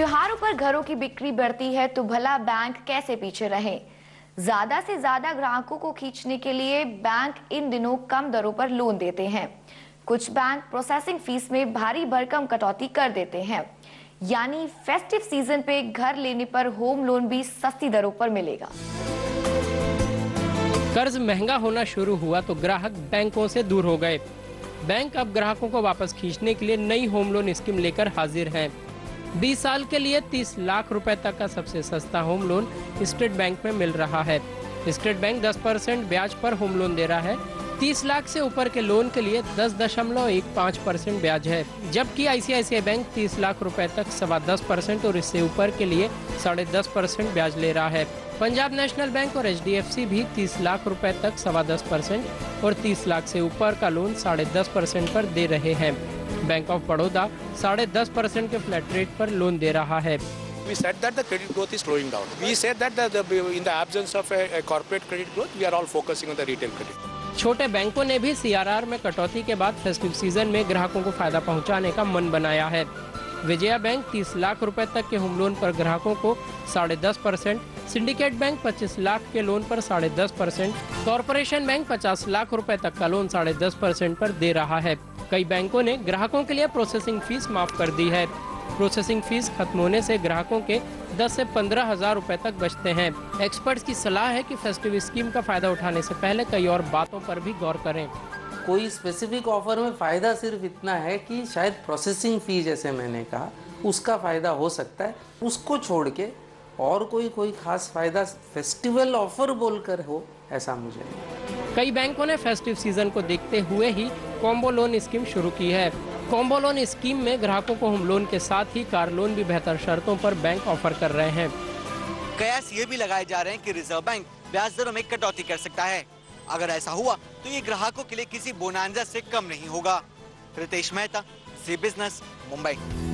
त्योहारों पर घरों की बिक्री बढ़ती है तो भला बैंक कैसे पीछे रहे। ज्यादा से ज्यादा ग्राहकों को खींचने के लिए बैंक इन दिनों कम दरों पर लोन देते हैं। कुछ बैंक प्रोसेसिंग फीस में भारी भरकम कटौती कर देते हैं, यानी फेस्टिव सीजन पे घर लेने पर होम लोन भी सस्ती दरों पर मिलेगा। कर्ज महंगा होना शुरू हुआ तो ग्राहक बैंकों से दूर हो गए। बैंक अब ग्राहकों को वापस खींचने के लिए नई होम लोन स्कीम लेकर हाजिर हैं। 20 साल के लिए 30 लाख रुपए तक का सबसे सस्ता होम लोन स्टेट बैंक में मिल रहा है। स्टेट बैंक 10% ब्याज पर होम लोन दे रहा है। 30 लाख से ऊपर के लोन के लिए 10.15% ब्याज है, जबकि ICICI बैंक 30 लाख रुपए तक 10.25% और इससे ऊपर के लिए 10.5% ब्याज ले रहा है। पंजाब नेशनल बैंक और HDFC भी 30 लाख रुपए तक 10.25% और 30 लाख से ऊपर का लोन 10.5% पर दे रहे हैं। बैंक ऑफ बड़ौदा 10.5% के फ्लैट रेट पर लोन दे रहा है। We said that the credit growth is slowing down. We said that in the absence of a corporate credit growth, we are all focusing on the retail credit. छोटे बैंकों ने भी CRR में कटौती के बाद फेस्टिव सीजन में ग्राहकों को फायदा पहुंचाने का मन बनाया है। विजया बैंक 30 लाख रुपए तक के होम लोन पर ग्राहकों को 10.5%, सिंडिकेट बैंक 25 लाख के लोन पर 10.5%, कॉरपोरेशन बैंक 50 लाख रुपए तक का लोन 10.5% पर दे रहा है। कई बैंकों ने ग्राहकों के लिए प्रोसेसिंग फीस माफ कर दी है। प्रोसेसिंग फीस खत्म होने से ग्राहकों के 10 से 15 हजार रुपए तक बचते हैं। एक्सपर्ट्स की सलाह है कि फेस्टिव स्कीम का फायदा उठाने से पहले कई और बातों पर भी गौर करें। कोई स्पेसिफिक ऑफर में फ़ायदा सिर्फ इतना है कि शायद प्रोसेसिंग फ़ी, जैसे मैंने कहा, उसका फ़ायदा हो सकता है। उसको छोड़ के और कोई खास फ़ायदा फेस्टिवल ऑफर बोलकर हो, ऐसा मुझे नहीं। कई बैंकों ने फेस्टिव सीजन को देखते हुए ही कॉम्बो लोन स्कीम शुरू की है। कॉम्बो लोन स्कीम में ग्राहकों को होम लोन के साथ ही कार लोन भी बेहतर शर्तों पर बैंक ऑफर कर रहे हैं। कयास ये भी लगाए जा रहे हैं कि रिजर्व बैंक ब्याज दरों में कटौती कर सकता है। अगर ऐसा हुआ तो ये ग्राहकों के लिए किसी बोनांजा से कम नहीं होगा। रितेश मेहता, ज़ी बिजनेस, मुंबई।